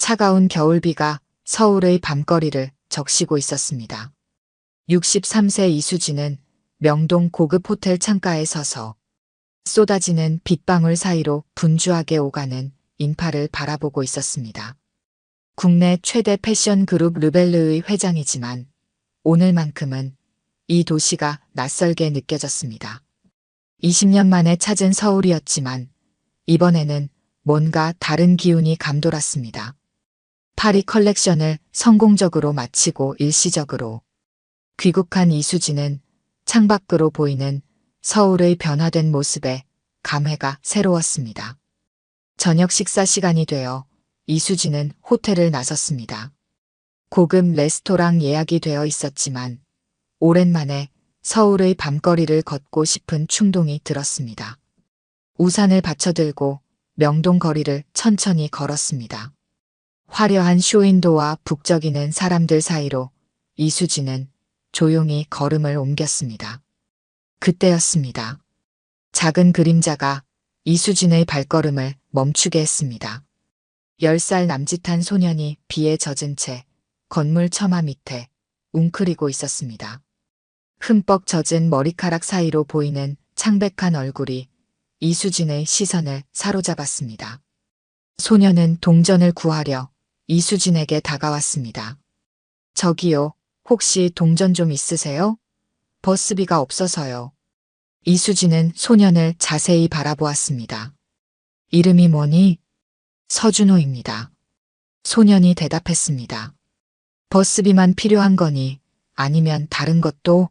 차가운 겨울비가 서울의 밤거리를 적시고 있었습니다. 63세 이수진은 명동 고급 호텔 창가에 서서 쏟아지는 빗방울 사이로 분주하게 오가는 인파를 바라보고 있었습니다. 국내 최대 패션 그룹 르벨르의 회장이지만 오늘만큼은 이 도시가 낯설게 느껴졌습니다. 20년 만에 찾은 서울이었지만 이번에는 뭔가 다른 기운이 감돌았습니다. 파리 컬렉션을 성공적으로 마치고 일시적으로 귀국한 이수진은 창밖으로 보이는 서울의 변화된 모습에 감회가 새로웠습니다. 저녁 식사 시간이 되어 이수진은 호텔을 나섰습니다. 고급 레스토랑 예약이 되어 있었지만 오랜만에 서울의 밤거리를 걷고 싶은 충동이 들었습니다. 우산을 받쳐들고 명동 거리를 천천히 걸었습니다. 화려한 쇼윈도와 북적이는 사람들 사이로 이수진은 조용히 걸음을 옮겼습니다. 그때였습니다. 작은 그림자가 이수진의 발걸음을 멈추게 했습니다. 10살 남짓한 소년이 비에 젖은 채 건물 처마 밑에 웅크리고 있었습니다. 흠뻑 젖은 머리카락 사이로 보이는 창백한 얼굴이 이수진의 시선을 사로잡았습니다. 소년은 동전을 구하려 이수진에게 다가왔습니다. 저기요, 혹시 동전 좀 있으세요? 버스비가 없어서요. 이수진은 소년을 자세히 바라보았습니다. 이름이 뭐니? 서준호입니다. 소년이 대답했습니다. 버스비만 필요한 거니 아니면 다른 것도?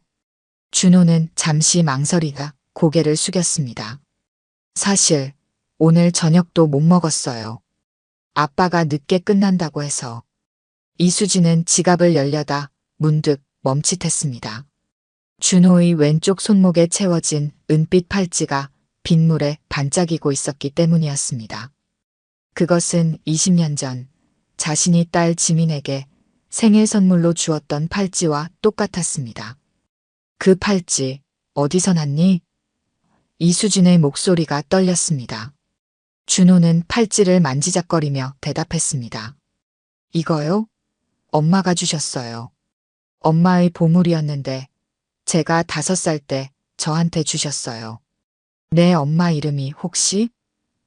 준호는 잠시 망설이다 고개를 숙였습니다. 사실 오늘 저녁도 못 먹었어요. 아빠가 늦게 끝난다고 해서. 이수진은 지갑을 열려다 문득 멈칫했습니다. 준호의 왼쪽 손목에 채워진 은빛 팔찌가 빗물에 반짝이고 있었기 때문이었습니다. 그것은 20년 전 자신이 딸 지민에게 생일 선물로 주었던 팔찌와 똑같았습니다. 그 팔찌 어디서 났니? 이수진의 목소리가 떨렸습니다. 준호는 팔찌를 만지작거리며 대답했습니다. 이거요? 엄마가 주셨어요. 엄마의 보물이었는데 제가 5살 때 저한테 주셨어요. 내 엄마 이름이 혹시?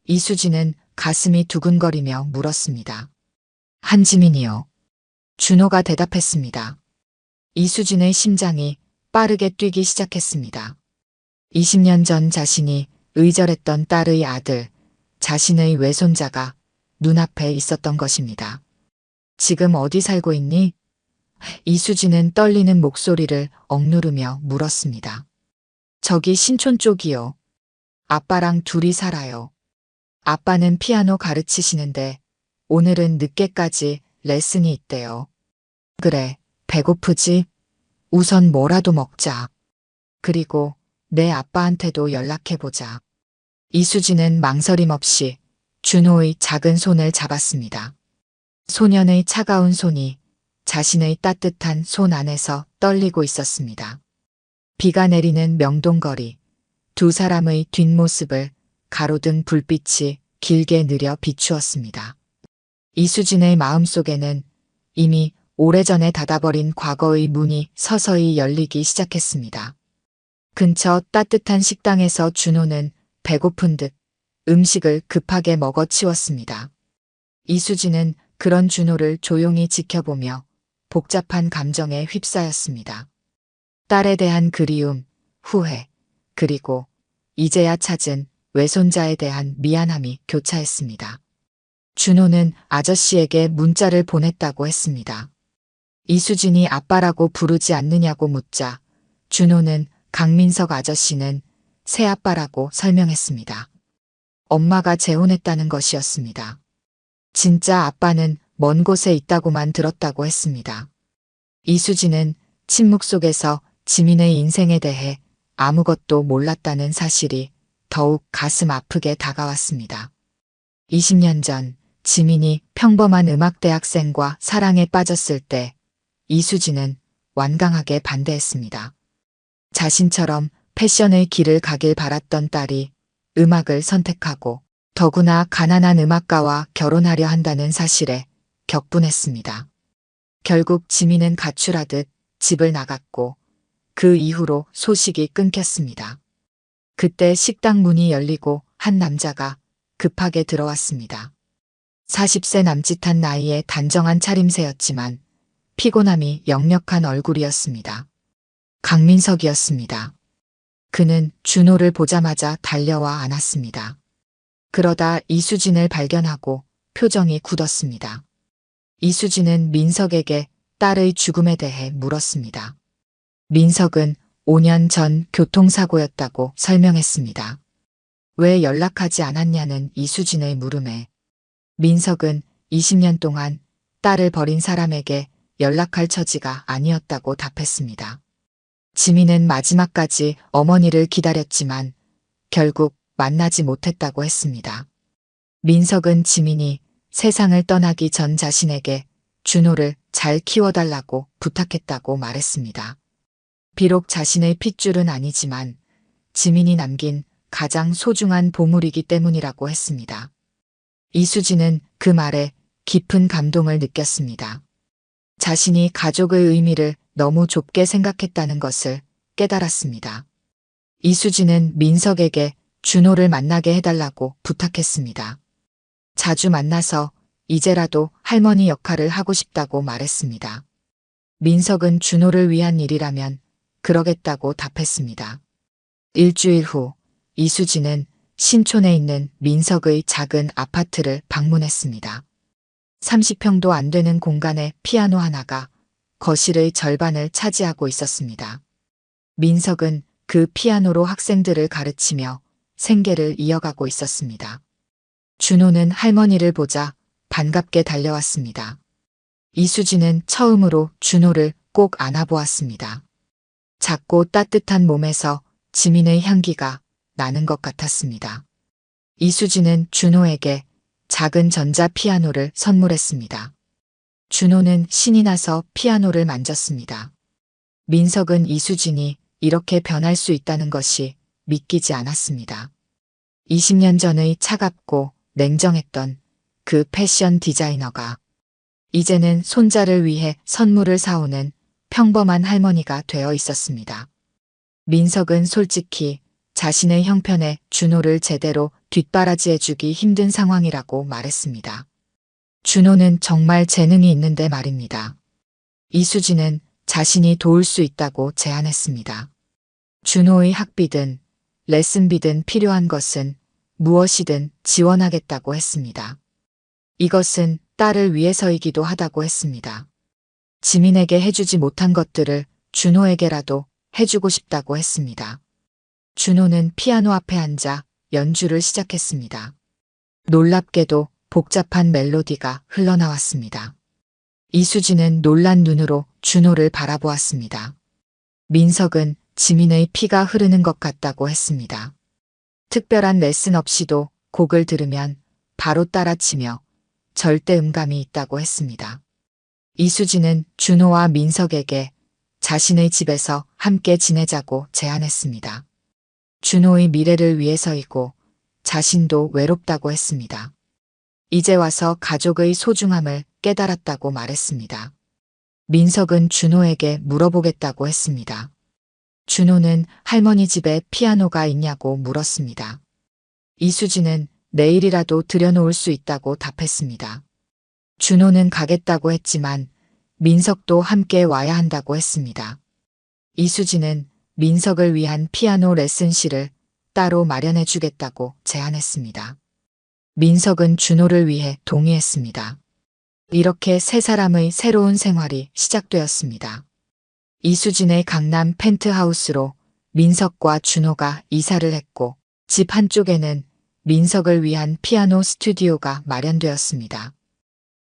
이수진은 가슴이 두근거리며 물었습니다. 한지민이요. 준호가 대답했습니다. 이수진의 심장이 빠르게 뛰기 시작했습니다. 20년 전 자신이 의절했던 딸의 아들, 자신의 외손자가 눈앞에 있었던 것입니다. 지금 어디 살고 있니? 이수진은 떨리는 목소리를 억누르며 물었습니다. 저기 신촌 쪽이요. 아빠랑 둘이 살아요. 아빠는 피아노 가르치시는데 오늘은 늦게까지 레슨이 있대요. 그래, 배고프지? 우선 뭐라도 먹자. 그리고 내 아빠한테도 연락해보자. 이수진은 망설임 없이 준호의 작은 손을 잡았습니다. 소년의 차가운 손이 자신의 따뜻한 손 안에서 떨리고 있었습니다. 비가 내리는 명동거리, 두 사람의 뒷모습을 가로등 불빛이 길게 느려 비추었습니다. 이수진의 마음속에는 이미 오래전에 닫아버린 과거의 문이 서서히 열리기 시작했습니다. 근처 따뜻한 식당에서 준호는 배고픈 듯 음식을 급하게 먹어치웠습니다. 이수진은 그런 준호를 조용히 지켜보며 복잡한 감정에 휩싸였습니다. 딸에 대한 그리움, 후회, 그리고 이제야 찾은 외손자에 대한 미안함이 교차했습니다. 준호는 아저씨에게 문자를 보냈다고 했습니다. 이수진이 아빠라고 부르지 않느냐고 묻자 준호는 강민석 아저씨는 새아빠라고 설명했습니다. 엄마가 재혼했다는 것이었습니다. 진짜 아빠는 먼 곳에 있다고만 들었다고 했습니다. 이수진은 침묵 속에서 지민의 인생에 대해 아무것도 몰랐다는 사실이 더욱 가슴 아프게 다가왔습니다. 20년 전 지민이 평범한 음악대학생과 사랑에 빠졌을 때 이수진은 완강하게 반대했습니다. 자신처럼 패션의 길을 가길 바랐던 딸이 음악을 선택하고 더구나 가난한 음악가와 결혼하려 한다는 사실에 격분했습니다. 결국 지민은 가출하듯 집을 나갔고 그 이후로 소식이 끊겼습니다. 그때 식당 문이 열리고 한 남자가 급하게 들어왔습니다. 40세 남짓한 나이에 단정한 차림새였지만 피곤함이 역력한 얼굴이었습니다. 강민석이었습니다. 그는 준호를 보자마자 달려와 안았습니다. 그러다 이수진을 발견하고 표정이 굳었습니다. 이수진은 민석에게 딸의 죽음에 대해 물었습니다. 민석은 5년 전 교통사고였다고 설명했습니다. 왜 연락하지 않았냐는 이수진의 물음에 민석은 20년 동안 딸을 버린 사람에게 연락할 처지가 아니었다고 답했습니다. 지민은 마지막까지 어머니를 기다렸지만 결국 만나지 못했다고 했습니다. 민석은 지민이 세상을 떠나기 전 자신에게 준호를 잘 키워달라고 부탁했다고 말했습니다. 비록 자신의 핏줄은 아니지만 지민이 남긴 가장 소중한 보물이기 때문이라고 했습니다. 이수진은 그 말에 깊은 감동을 느꼈습니다. 자신이 가족의 의미를 너무 좁게 생각했다는 것을 깨달았습니다. 이수진은 민석에게 준호를 만나게 해달라고 부탁했습니다. 자주 만나서 이제라도 할머니 역할을 하고 싶다고 말했습니다. 민석은 준호를 위한 일이라면 그러겠다고 답했습니다. 일주일 후 이수진은 신촌에 있는 민석의 작은 아파트를 방문했습니다. 30평도 안 되는 공간에 피아노 하나가 거실의 절반을 차지하고 있었습니다. 민석은 그 피아노로 학생들을 가르치며 생계를 이어가고 있었습니다. 준호는 할머니를 보자 반갑게 달려왔습니다. 이수진은 처음으로 준호를 꼭 안아보았습니다. 작고 따뜻한 몸에서 지민의 향기가 나는 것 같았습니다. 이수진은 준호에게 작은 전자피아노를 선물했습니다. 준호는 신이 나서 피아노를 만졌습니다. 민석은 이수진이 이렇게 변할 수 있다는 것이 믿기지 않았습니다. 20년 전의 차갑고 냉정했던 그 패션 디자이너가 이제는 손자를 위해 선물을 사오는 평범한 할머니가 되어 있었습니다. 민석은 솔직히 자신의 형편에 준호를 제대로 뒷바라지해주기 힘든 상황이라고 말했습니다. 준호는 정말 재능이 있는데 말입니다. 이수진은 자신이 도울 수 있다고 제안했습니다. 준호의 학비든 레슨비든 필요한 것은 무엇이든 지원하겠다고 했습니다. 이것은 딸을 위해서이기도 하다고 했습니다. 지민에게 해주지 못한 것들을 준호에게라도 해주고 싶다고 했습니다. 준호는 피아노 앞에 앉아 연주를 시작했습니다. 놀랍게도 복잡한 멜로디가 흘러나왔습니다. 이수진은 놀란 눈으로 준호를 바라보았습니다. 민석은 지민의 피가 흐르는 것 같다고 했습니다. 특별한 레슨 없이도 곡을 들으면 바로 따라치며 절대 음감이 있다고 했습니다. 이수진은 준호와 민석에게 자신의 집에서 함께 지내자고 제안했습니다. 준호의 미래를 위해서이고 자신도 외롭다고 했습니다. 이제 와서 가족의 소중함을 깨달았다고 말했습니다. 민석은 준호에게 물어보겠다고 했습니다. 준호는 할머니 집에 피아노가 있냐고 물었습니다. 이수진은 내일이라도 들여놓을 수 있다고 답했습니다. 준호는 가겠다고 했지만 민석도 함께 와야 한다고 했습니다. 이수진은 민석을 위한 피아노 레슨실을 따로 마련해 주겠다고 제안했습니다. 민석은 준호를 위해 동의했습니다. 이렇게 세 사람의 새로운 생활이 시작되었습니다. 이수진의 강남 펜트하우스로 민석과 준호가 이사를 했고 집 한쪽에는 민석을 위한 피아노 스튜디오가 마련되었습니다.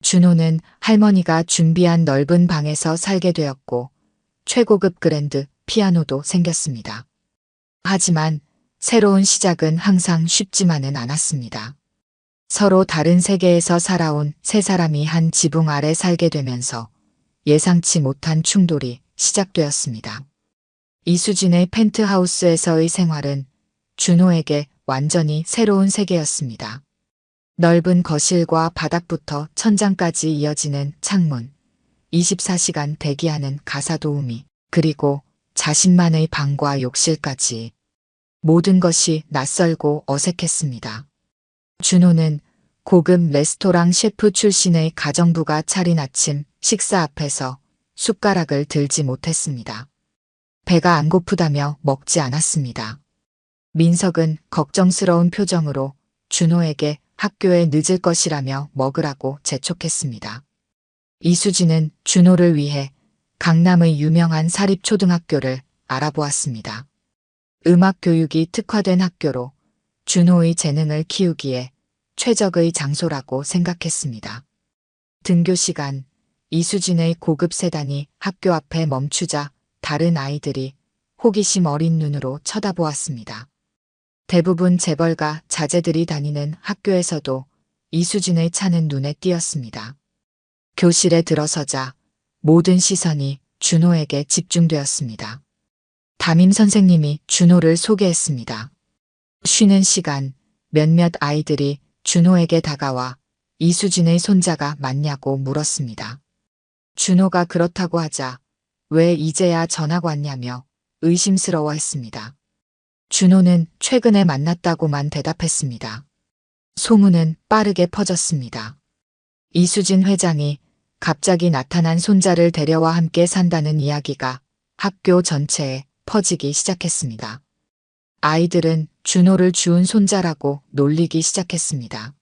준호는 할머니가 준비한 넓은 방에서 살게 되었고 최고급 그랜드 피아노도 생겼습니다. 하지만 새로운 시작은 항상 쉽지만은 않았습니다. 서로 다른 세계에서 살아온 세 사람이 한 지붕 아래 살게 되면서 예상치 못한 충돌이 시작되었습니다. 이수진의 펜트하우스에서의 생활은 준호에게 완전히 새로운 세계였습니다. 넓은 거실과 바닥부터 천장까지 이어지는 창문, 24시간 대기하는 가사 도우미, 그리고 자신만의 방과 욕실까지 모든 것이 낯설고 어색했습니다. 준호는 고급 레스토랑 셰프 출신의 가정부가 차린 아침 식사 앞에서 숟가락을 들지 못했습니다. 배가 안 고프다며 먹지 않았습니다. 민석은 걱정스러운 표정으로 준호에게 학교에 늦을 것이라며 먹으라고 재촉했습니다. 이수진은 준호를 위해 강남의 유명한 사립초등학교를 알아보았습니다. 음악 교육이 특화된 학교로 준호의 재능을 키우기에 최적의 장소라고 생각했습니다. 등교 시간, 이수진의 고급 세단이 학교 앞에 멈추자 다른 아이들이 호기심 어린 눈으로 쳐다보았습니다. 대부분 재벌가 자제들이 다니는 학교에서도 이수진의 차는 눈에 띄었습니다. 교실에 들어서자 모든 시선이 준호에게 집중되었습니다. 담임 선생님이 준호를 소개했습니다. 쉬는 시간 몇몇 아이들이 준호에게 다가와 이수진의 손자가 맞냐고 물었습니다. 준호가 그렇다고 하자 왜 이제야 전학 왔냐며 의심스러워했습니다. 준호는 최근에 만났다고만 대답했습니다. 소문은 빠르게 퍼졌습니다. 이수진 회장이 갑자기 나타난 손자를 데려와 함께 산다는 이야기가 학교 전체에 퍼지기 시작했습니다. 아이들은 준호를 주운 손자라고 놀리기 시작했습니다.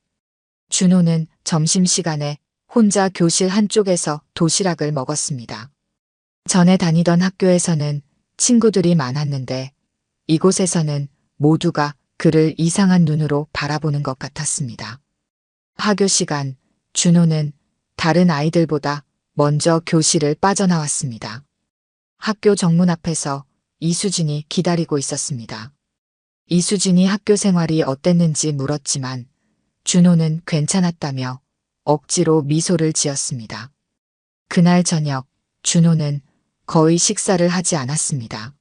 준호는 점심시간에 혼자 교실 한쪽에서 도시락을 먹었습니다. 전에 다니던 학교에서는 친구들이 많았는데 이곳에서는 모두가 그를 이상한 눈으로 바라보는 것 같았습니다. 하교 시간, 준호는 다른 아이들보다 먼저 교실을 빠져나왔습니다. 학교 정문 앞에서 이수진이 기다리고 있었습니다. 이수진이 학교 생활이 어땠는지 물었지만 준호는 괜찮았다며 억지로 미소를 지었습니다. 그날 저녁 준호는 거의 식사를 하지 않았습니다.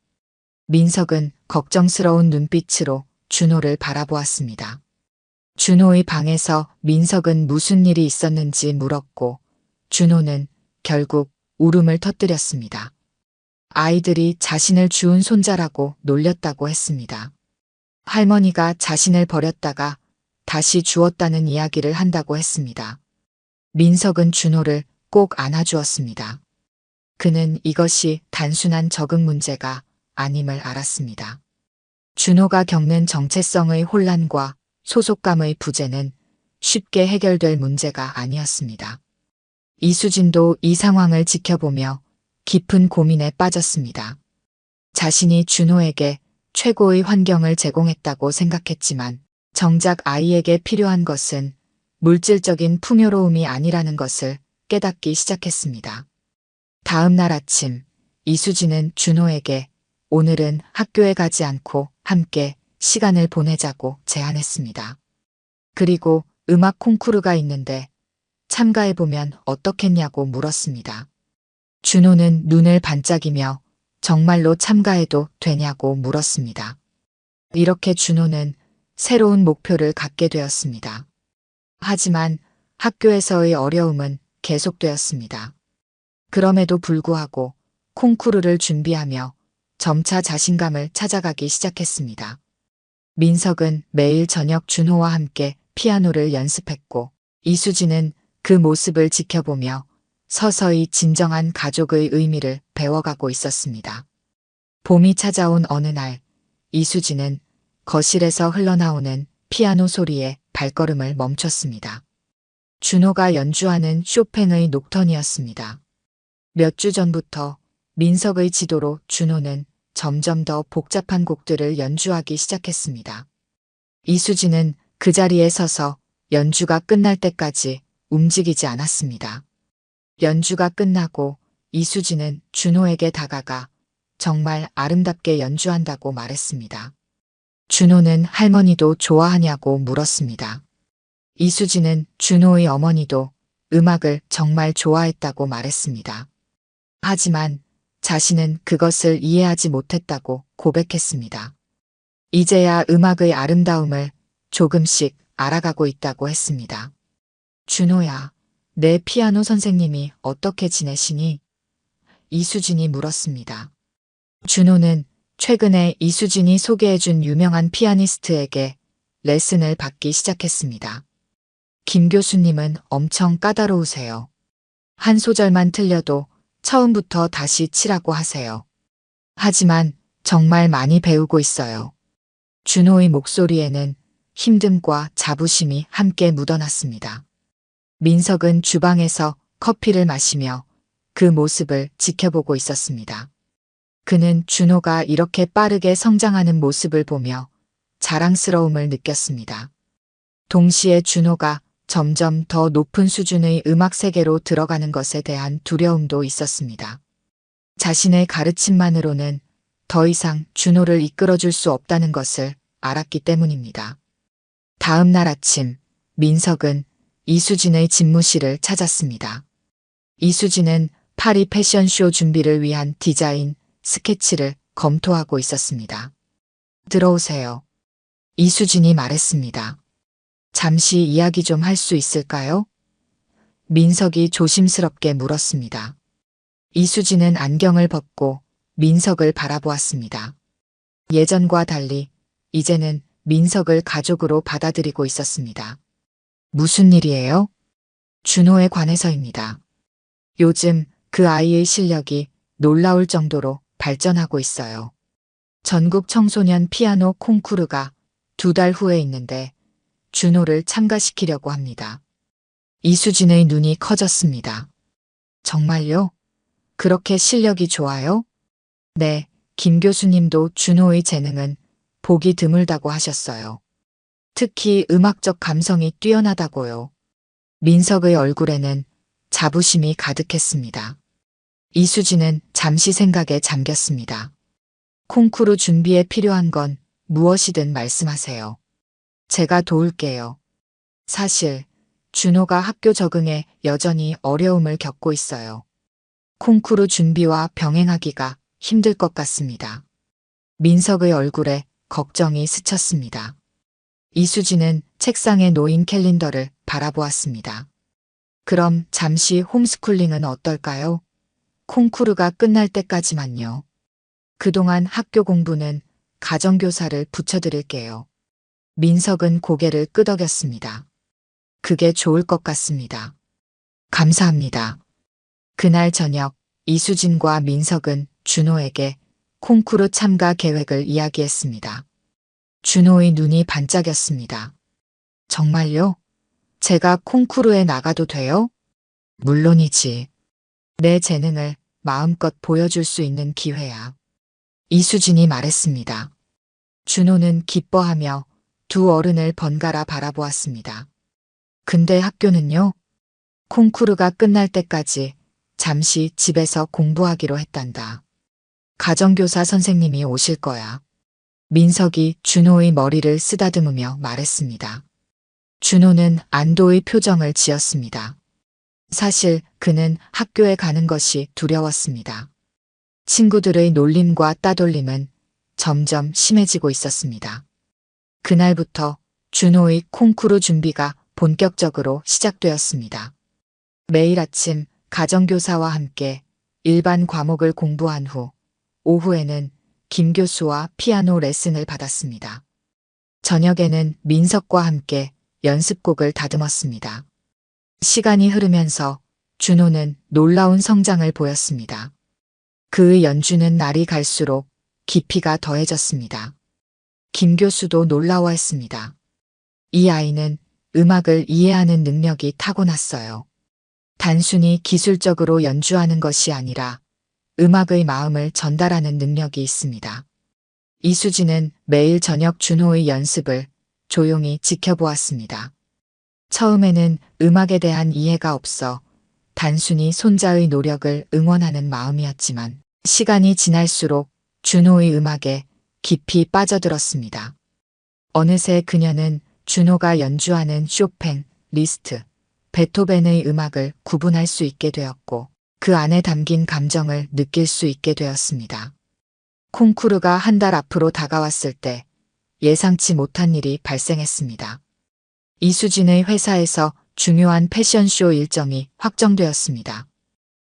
민석은 걱정스러운 눈빛으로 준호를 바라보았습니다. 준호의 방에서 민석은 무슨 일이 있었는지 물었고 준호는 결국 울음을 터뜨렸습니다. 아이들이 자신을 주운 손자라고 놀렸다고 했습니다. 할머니가 자신을 버렸다가 다시 주었다는 이야기를 한다고 했습니다. 민석은 준호를 꼭 안아주었습니다. 그는 이것이 단순한 적응 문제가 아님을 알았습니다. 준호가 겪는 정체성의 혼란과 소속감의 부재는 쉽게 해결될 문제가 아니었습니다. 이수진도 이 상황을 지켜보며 깊은 고민에 빠졌습니다. 자신이 준호에게 최고의 환경을 제공했다고 생각했지만 정작 아이에게 필요한 것은 물질적인 풍요로움이 아니라는 것을 깨닫기 시작했습니다. 다음 날 아침 이수진은 준호에게 오늘은 학교에 가지 않고 함께 시간을 보내자고 제안했습니다. 그리고 음악 콩쿠르가 있는데 참가해보면 어떻겠냐고 물었습니다. 준호는 눈을 반짝이며 정말로 참가해도 되냐고 물었습니다. 이렇게 준호는 새로운 목표를 갖게 되었습니다. 하지만 학교에서의 어려움은 계속되었습니다. 그럼에도 불구하고 콩쿠르를 준비하며 점차 자신감을 찾아가기 시작했습니다. 민석은 매일 저녁 준호와 함께 피아노를 연습했고 이수진은 그 모습을 지켜보며 서서히 진정한 가족의 의미를 배워가고 있었습니다. 봄이 찾아온 어느 날 이수진은 거실에서 흘러나오는 피아노 소리에 발걸음을 멈췄습니다. 준호가 연주하는 쇼팽의 녹턴이었습니다. 몇 주 전부터 민석의 지도로 준호는 점점 더 복잡한 곡들을 연주하기 시작했습니다. 이수진은 그 자리에 서서 연주가 끝날 때까지 움직이지 않았습니다. 연주가 끝나고 이수진은 준호에게 다가가 정말 아름답게 연주한다고 말했습니다. 준호는 할머니도 좋아하냐고 물었습니다. 이수진은 준호의 어머니도 음악을 정말 좋아했다고 말했습니다. 하지만 자신은 그것을 이해하지 못했다고 고백했습니다. 이제야 음악의 아름다움을 조금씩 알아가고 있다고 했습니다. 준호야, 내 피아노 선생님이 어떻게 지내시니? 이수진이 물었습니다. 준호는 최근에 이수진이 소개해준 유명한 피아니스트에게 레슨을 받기 시작했습니다. 김 교수님은 엄청 까다로우세요. 한 소절만 틀려도 처음부터 다시 치라고 하세요. 하지만 정말 많이 배우고 있어요. 준호의 목소리에는 힘듦과 자부심이 함께 묻어났습니다. 민석은 주방에서 커피를 마시며 그 모습을 지켜보고 있었습니다. 그는 준호가 이렇게 빠르게 성장하는 모습을 보며 자랑스러움을 느꼈습니다. 동시에 준호가 점점 더 높은 수준의 음악 세계로 들어가는 것에 대한 두려움도 있었습니다. 자신의 가르침만으로는 더 이상 준호를 이끌어줄 수 없다는 것을 알았기 때문입니다. 다음 날 아침, 민석은 이수진의 집무실을 찾았습니다. 이수진은 파리 패션쇼 준비를 위한 디자인, 스케치를 검토하고 있었습니다. 들어오세요. 이수진이 말했습니다. 잠시 이야기 좀 할 수 있을까요? 민석이 조심스럽게 물었습니다. 이수진은 안경을 벗고 민석을 바라보았습니다. 예전과 달리 이제는 민석을 가족으로 받아들이고 있었습니다. 무슨 일이에요? 준호에 관해서입니다. 요즘 그 아이의 실력이 놀라울 정도로 발전하고 있어요. 전국 청소년 피아노 콩쿠르가 2달 후에 있는데 준호를 참가시키려고 합니다. 이수진의 눈이 커졌습니다. 정말요? 그렇게 실력이 좋아요? 네, 김 교수님도 준호의 재능은 보기 드물다고 하셨어요. 특히 음악적 감성이 뛰어나다고요. 민석의 얼굴에는 자부심이 가득했습니다. 이수진은 잠시 생각에 잠겼습니다. 콩쿠르 준비에 필요한 건 무엇이든 말씀하세요. 제가 도울게요. 사실 준호가 학교 적응에 여전히 어려움을 겪고 있어요. 콩쿠르 준비와 병행하기가 힘들 것 같습니다. 민석의 얼굴에 걱정이 스쳤습니다. 이수진은 책상에 놓인 캘린더를 바라보았습니다. 그럼 잠시 홈스쿨링은 어떨까요? 콩쿠르가 끝날 때까지만요. 그동안 학교 공부는 가정교사를 붙여드릴게요. 민석은 고개를 끄덕였습니다. 그게 좋을 것 같습니다. 감사합니다. 그날 저녁 이수진과 민석은 준호에게 콩쿠르 참가 계획을 이야기했습니다. 준호의 눈이 반짝였습니다. 정말요? 제가 콩쿠르에 나가도 돼요? 물론이지. 내 재능을 마음껏 보여줄 수 있는 기회야. 이수진이 말했습니다. 준호는 기뻐하며 두 어른을 번갈아 바라보았습니다. 근데 학교는요? 콩쿠르가 끝날 때까지 잠시 집에서 공부하기로 했단다. 가정교사 선생님이 오실 거야. 민석이 준호의 머리를 쓰다듬으며 말했습니다. 준호는 안도의 표정을 지었습니다. 사실 그는 학교에 가는 것이 두려웠습니다. 친구들의 놀림과 따돌림은 점점 심해지고 있었습니다. 그날부터 준호의 콩쿠르 준비가 본격적으로 시작되었습니다. 매일 아침 가정교사와 함께 일반 과목을 공부한 후 오후에는 김 교수와 피아노 레슨을 받았습니다. 저녁에는 민석과 함께 연습곡을 다듬었습니다. 시간이 흐르면서 준호는 놀라운 성장을 보였습니다. 그의 연주는 날이 갈수록 깊이가 더해졌습니다. 김 교수도 놀라워했습니다. 이 아이는 음악을 이해하는 능력이 타고났어요. 단순히 기술적으로 연주하는 것이 아니라 음악의 마음을 전달하는 능력이 있습니다. 이수진은 매일 저녁 준호의 연습을 조용히 지켜보았습니다. 처음에는 음악에 대한 이해가 없어 단순히 손자의 노력을 응원하는 마음이었지만 시간이 지날수록 준호의 음악에 깊이 빠져들었습니다. 어느새 그녀는 준호가 연주하는 쇼팽, 리스트, 베토벤의 음악을 구분할 수 있게 되었고 그 안에 담긴 감정을 느낄 수 있게 되었습니다. 콩쿠르가 한 달 앞으로 다가왔을 때 예상치 못한 일이 발생했습니다. 이수진의 회사에서 중요한 패션쇼 일정이 확정되었습니다.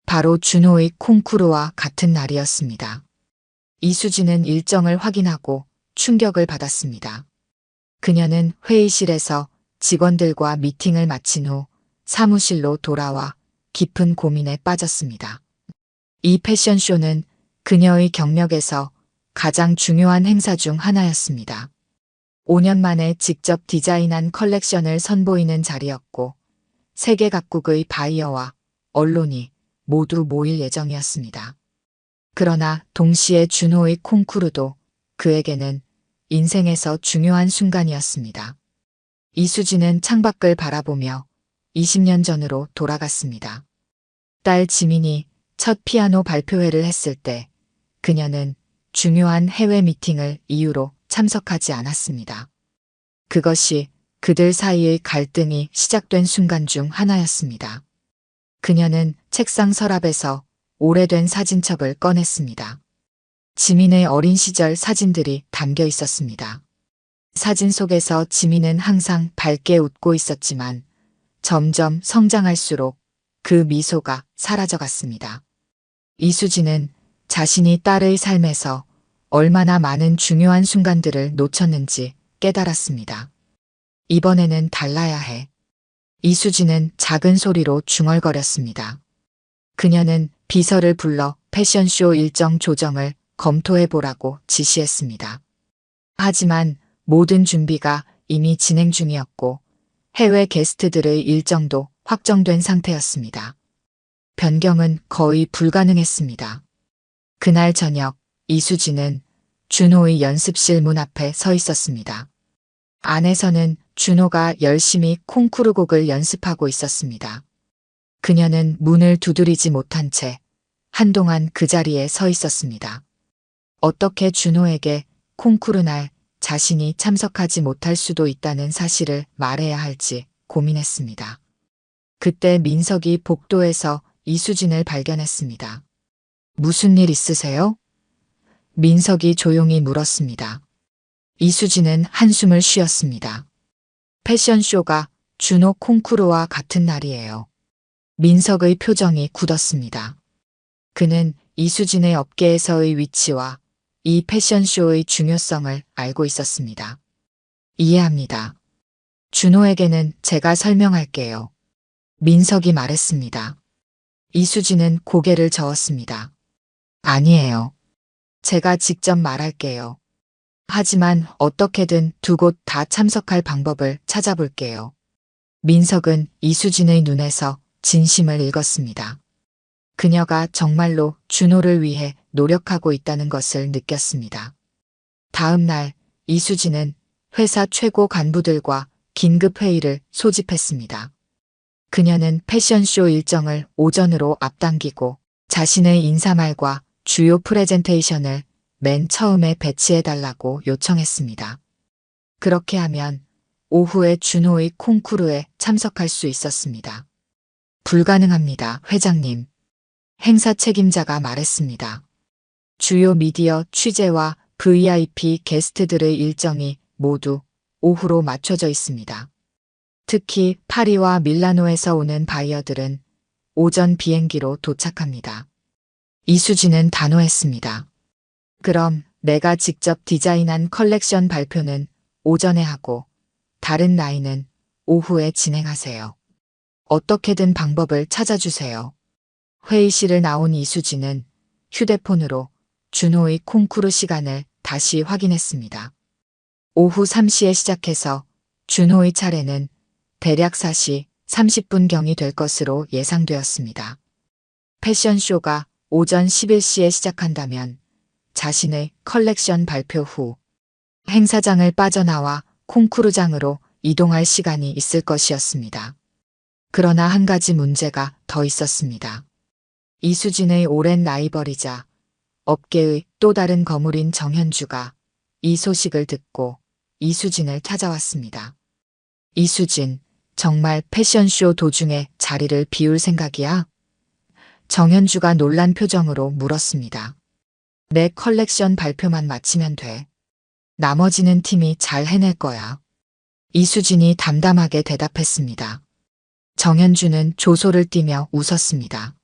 바로 준호의 콩쿠르와 같은 날이었습니다. 이수진은 일정을 확인하고 충격을 받았습니다. 그녀는 회의실에서 직원들과 미팅을 마친 후 사무실로 돌아와 깊은 고민에 빠졌습니다. 이 패션쇼는 그녀의 경력에서 가장 중요한 행사 중 하나였습니다. 5년 만에 직접 디자인한 컬렉션을 선보이는 자리였고 세계 각국의 바이어와 언론이 모두 모일 예정이었습니다. 그러나 동시에 준호의 콩쿠르도 그에게는 인생에서 중요한 순간이었습니다. 이수진은 창밖을 바라보며 20년 전으로 돌아갔습니다. 딸 지민이 첫 피아노 발표회를 했을 때 그녀는 중요한 해외 미팅을 이유로 참석하지 않았습니다. 그것이 그들 사이의 갈등이 시작된 순간 중 하나였습니다. 그녀는 책상 서랍에서 오래된 사진첩을 꺼냈습니다. 지민의 어린 시절 사진들이 담겨 있었습니다. 사진 속에서 지민은 항상 밝게 웃고 있었지만 점점 성장할수록 그 미소가 사라져갔습니다. 이수진은 자신이 딸의 삶에서 얼마나 많은 중요한 순간들을 놓쳤는지 깨달았습니다. 이번에는 달라야 해. 이수진은 작은 소리로 중얼거렸습니다. 그녀는 비서를 불러 패션쇼 일정 조정을 검토해보라고 지시했습니다. 하지만 모든 준비가 이미 진행 중이었고 해외 게스트들의 일정도 확정된 상태였습니다. 변경은 거의 불가능했습니다. 그날 저녁 이수진은 준호의 연습실 문 앞에 서 있었습니다. 안에서는 준호가 열심히 콩쿠르 곡을 연습하고 있었습니다. 그녀는 문을 두드리지 못한 채 한동안 그 자리에 서 있었습니다. 어떻게 준호에게 콩쿠르 날 자신이 참석하지 못할 수도 있다는 사실을 말해야 할지 고민했습니다. 그때 민석이 복도에서 이수진을 발견했습니다. 무슨 일 있으세요? 민석이 조용히 물었습니다. 이수진은 한숨을 쉬었습니다. 패션쇼가 준호 콩쿠르와 같은 날이에요. 민석의 표정이 굳었습니다. 그는 이수진의 업계에서의 위치와 이 패션쇼의 중요성을 알고 있었습니다. 이해합니다. 준호에게는 제가 설명할게요. 민석이 말했습니다. 이수진은 고개를 저었습니다. 아니에요. 제가 직접 말할게요. 하지만 어떻게든 두 곳 다 참석할 방법을 찾아볼게요. 민석은 이수진의 눈에서 진심을 읽었습니다. 그녀가 정말로 준호를 위해 노력하고 있다는 것을 느꼈습니다. 다음 날 이수진은 회사 최고 간부들과 긴급 회의를 소집했습니다. 그녀는 패션쇼 일정을 오전으로 앞당기고 자신의 인사말과 주요 프레젠테이션을 맨 처음에 배치해달라고 요청했습니다. 그렇게 하면 오후에 준호의 콩쿠르에 참석할 수 있었습니다. 불가능합니다, 회장님. 행사 책임자가 말했습니다. 주요 미디어 취재와 VIP 게스트들의 일정이 모두 오후로 맞춰져 있습니다. 특히 파리와 밀라노에서 오는 바이어들은 오전 비행기로 도착합니다. 이수진은 단호했습니다. 그럼 내가 직접 디자인한 컬렉션 발표는 오전에 하고 다른 라인은 오후에 진행하세요. 어떻게든 방법을 찾아주세요. 회의실을 나온 이수진은 휴대폰으로 준호의 콩쿠르 시간을 다시 확인했습니다. 오후 3시에 시작해서 준호의 차례는 대략 4시 30분경이 될 것으로 예상되었습니다. 패션쇼가 오전 11시에 시작한다면 자신의 컬렉션 발표 후 행사장을 빠져나와 콩쿠르장으로 이동할 시간이 있을 것이었습니다. 그러나 한 가지 문제가 더 있었습니다. 이수진의 오랜 라이벌이자 업계의 또 다른 거물인 정현주가 이 소식을 듣고 이수진을 찾아왔습니다. 이수진, 정말 패션쇼 도중에 자리를 비울 생각이야? 정현주가 놀란 표정으로 물었습니다. 내 컬렉션 발표만 마치면 돼. 나머지는 팀이 잘 해낼 거야. 이수진이 담담하게 대답했습니다. 정현주는 조소를 띠며 웃었습니다.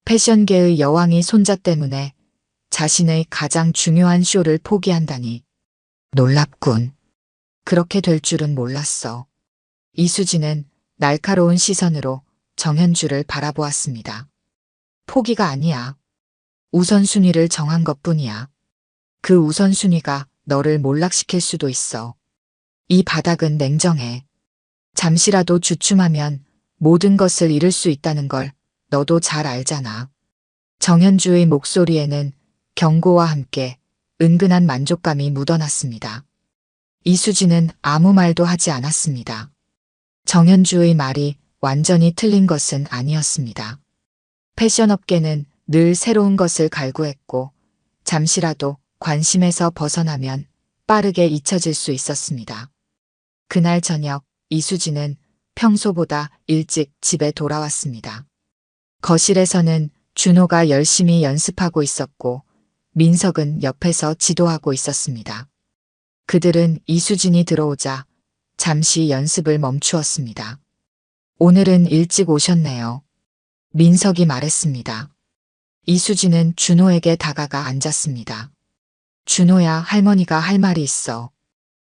패션계의 여왕이 손자 때문에 자신의 가장 중요한 쇼를 포기한다니. 놀랍군. 그렇게 될 줄은 몰랐어. 이수진은 날카로운 시선으로 정현주를 바라보았습니다. 포기가 아니야. 우선순위를 정한 것뿐이야. 그 우선순위가 너를 몰락시킬 수도 있어. 이 바닥은 냉정해. 잠시라도 주춤하면 모든 것을 잃을 수 있다는 걸 너도 잘 알잖아. 정현주의 목소리에는 경고와 함께 은근한 만족감이 묻어났습니다. 이수진은 아무 말도 하지 않았습니다. 정현주의 말이 완전히 틀린 것은 아니었습니다. 패션업계는 늘 새로운 것을 갈구했고 잠시라도 관심에서 벗어나면 빠르게 잊혀질 수 있었습니다. 그날 저녁 이수진은 평소보다 일찍 집에 돌아왔습니다. 거실에서는 준호가 열심히 연습하고 있었고 민석은 옆에서 지도하고 있었습니다. 그들은 이수진이 들어오자 잠시 연습을 멈추었습니다. 오늘은 일찍 오셨네요. 민석이 말했습니다. 이수진은 준호에게 다가가 앉았습니다. 준호야, 할머니가 할 말이 있어.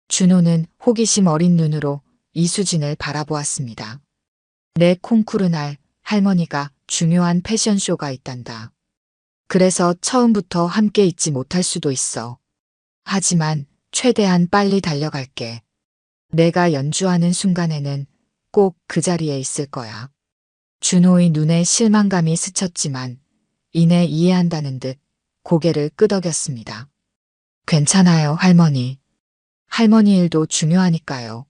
준호는 호기심 어린 눈으로 이수진을 바라보았습니다. 내 콩쿠르 날 할머니가 중요한 패션쇼가 있단다. 그래서 처음부터 함께 있지 못할 수도 있어. 하지만 최대한 빨리 달려갈게. 내가 연주하는 순간에는 꼭 그 자리에 있을 거야. 준호의 눈에 실망감이 스쳤지만 이내 이해한다는 듯 고개를 끄덕였습니다. 괜찮아요, 할머니. 할머니 일도 중요하니까요.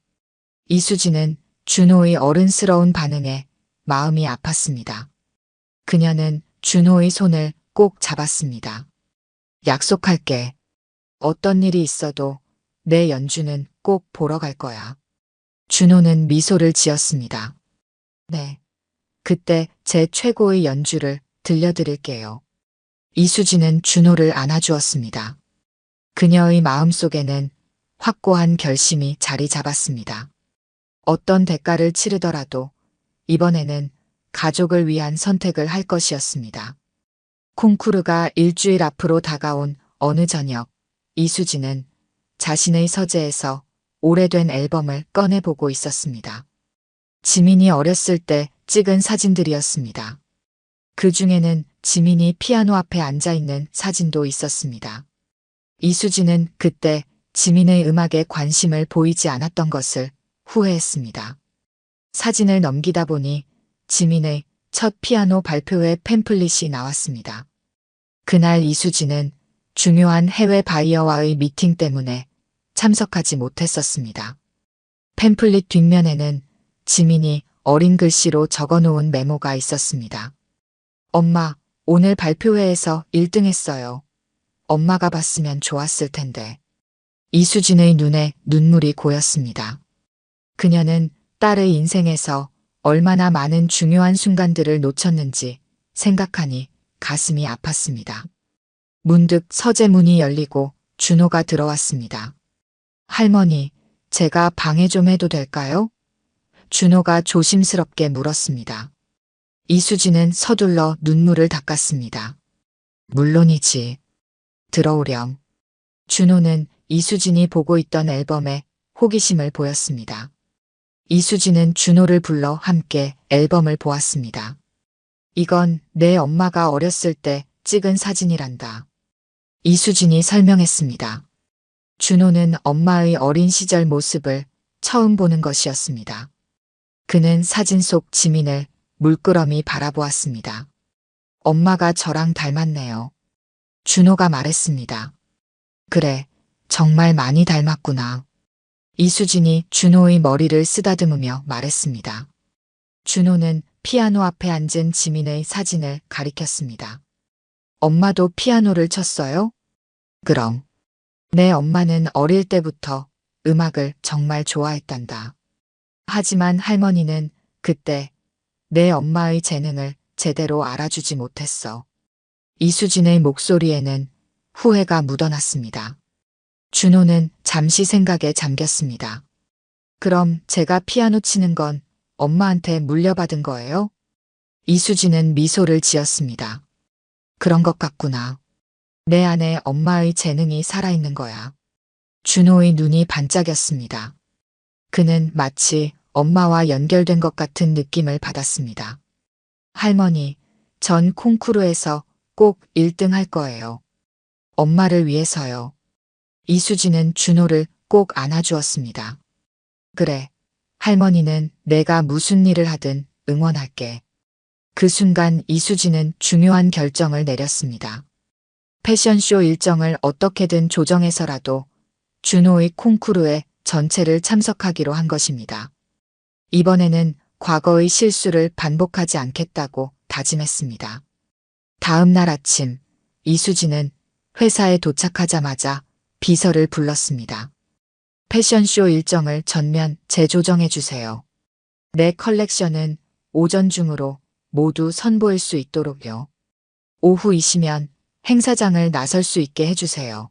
이수진은 준호의 어른스러운 반응에 마음이 아팠습니다. 그녀는 준호의 손을 꼭 잡았습니다. 약속할게. 어떤 일이 있어도 내 연주는 꼭 보러 갈 거야. 준호는 미소를 지었습니다. 네. 그때 제 최고의 연주를 들려드릴게요. 이수진은 준호를 안아주었습니다. 그녀의 마음속에는 확고한 결심이 자리 잡았습니다. 어떤 대가를 치르더라도 이번에는 가족을 위한 선택을 할 것이었습니다. 콩쿠르가 일주일 앞으로 다가온 어느 저녁, 이수진은 자신의 서재에서 오래된 앨범을 꺼내보고 있었습니다. 지민이 어렸을 때 찍은 사진들이었습니다. 그 중에는 지민이 피아노 앞에 앉아있는 사진도 있었습니다. 이수진은 그때 지민의 음악에 관심을 보이지 않았던 것을 후회했습니다. 사진을 넘기다 보니 지민의 첫 피아노 발표회 팸플릿이 나왔습니다. 그날 이수진은 중요한 해외 바이어와의 미팅 때문에 참석하지 못했었습니다. 팸플릿 뒷면에는 지민이 어린 글씨로 적어놓은 메모가 있었습니다. 엄마, 오늘 발표회에서 1등 했어요. 엄마가 봤으면 좋았을 텐데. 이수진의 눈에 눈물이 고였습니다. 그녀는 딸의 인생에서 얼마나 많은 중요한 순간들을 놓쳤는지 생각하니 가슴이 아팠습니다. 문득 서재 문이 열리고 준호가 들어왔습니다. 할머니, 제가 방해 좀 해도 될까요? 준호가 조심스럽게 물었습니다. 이수진은 서둘러 눈물을 닦았습니다. 물론이지. 들어오렴. 준호는 이수진이 보고 있던 앨범에 호기심을 보였습니다. 이수진은 준호를 불러 함께 앨범을 보았습니다. 이건 내 엄마가 어렸을 때 찍은 사진이란다. 이수진이 설명했습니다. 준호는 엄마의 어린 시절 모습을 처음 보는 것이었습니다. 그는 사진 속 지민을 물끄러미 바라보았습니다. 엄마가 저랑 닮았네요. 준호가 말했습니다. 그래, 정말 많이 닮았구나. 이수진이 준호의 머리를 쓰다듬으며 말했습니다. 준호는 피아노 앞에 앉은 지민의 사진을 가리켰습니다. 엄마도 피아노를 쳤어요? 그럼. 내 엄마는 어릴 때부터 음악을 정말 좋아했단다. 하지만 할머니는 그때 내 엄마의 재능을 제대로 알아주지 못했어. 이수진의 목소리에는 후회가 묻어났습니다. 준호는 잠시 생각에 잠겼습니다. 그럼 제가 피아노 치는 건 엄마한테 물려받은 거예요? 이수진은 미소를 지었습니다. 그런 것 같구나. 내 안에 엄마의 재능이 살아있는 거야. 준호의 눈이 반짝였습니다. 그는 마치 엄마와 연결된 것 같은 느낌을 받았습니다. 할머니, 전 콩쿠르에서 꼭 1등 할 거예요. 엄마를 위해서요. 이수진은 준호를 꼭 안아주었습니다. 그래. 할머니는 내가 무슨 일을 하든 응원할게. 그 순간 이수진은 중요한 결정을 내렸습니다. 패션쇼 일정을 어떻게든 조정해서라도 준호의 콩쿠르에 전체를 참석하기로 한 것입니다. 이번에는 과거의 실수를 반복하지 않겠다고 다짐했습니다. 다음 날 아침, 이수진은 회사에 도착하자마자 비서를 불렀습니다. 패션쇼 일정을 전면 재조정해 주세요. 내 컬렉션은 오전 중으로 모두 선보일 수 있도록요. 오후이시면 행사장을 나설 수 있게 해주세요.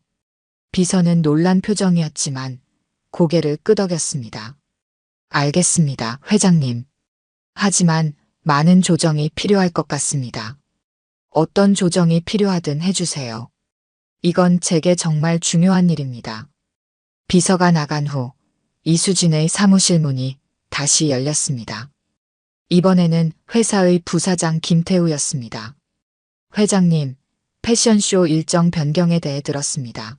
비서는 놀란 표정이었지만 고개를 끄덕였습니다. 알겠습니다, 회장님. 하지만 많은 조정이 필요할 것 같습니다. 어떤 조정이 필요하든 해주세요. 이건 제게 정말 중요한 일입니다. 비서가 나간 후 이수진의 사무실 문이 다시 열렸습니다. 이번에는 회사의 부사장 김태우였습니다. 회장님, 패션쇼 일정 변경에 대해 들었습니다.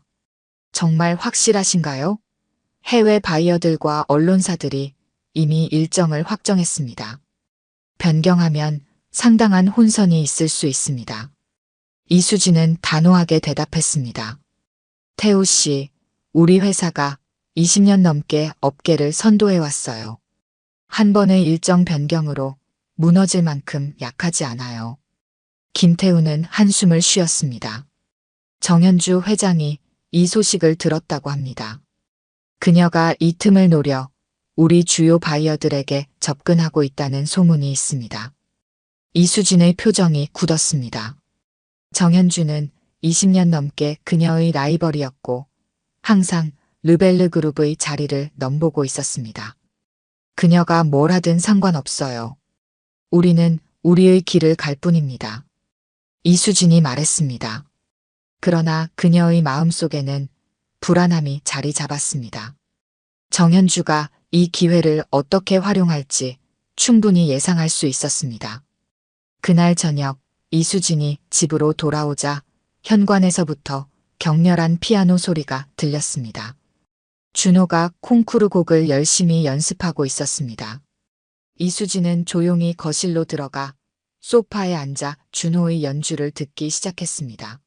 정말 확실하신가요? 해외 바이어들과 언론사들이 이미 일정을 확정했습니다. 변경하면 상당한 혼선이 있을 수 있습니다. 이수진은 단호하게 대답했습니다. 태우 씨, 우리 회사가 20년 넘게 업계를 선도해왔어요. 한 번의 일정 변경으로 무너질 만큼 약하지 않아요. 김태우는 한숨을 쉬었습니다. 정현주 회장이 이 소식을 들었다고 합니다. 그녀가 이 틈을 노려 우리 주요 바이어들에게 접근하고 있다는 소문이 있습니다. 이수진의 표정이 굳었습니다. 정현주는 20년 넘게 그녀의 라이벌이었고 항상 르벨르 그룹의 자리를 넘보고 있었습니다. 그녀가 뭘 하든 상관없어요. 우리는 우리의 길을 갈 뿐입니다. 이수진이 말했습니다. 그러나 그녀의 마음속에는 불안함이 자리 잡았습니다. 정현주가 이 기회를 어떻게 활용할지 충분히 예상할 수 있었습니다. 그날 저녁 이수진이 집으로 돌아오자 현관에서부터 격렬한 피아노 소리가 들렸습니다. 준호가 콩쿠르 곡을 열심히 연습하고 있었습니다. 이수진은 조용히 거실로 들어가 소파에 앉아 준호의 연주를 듣기 시작했습니다.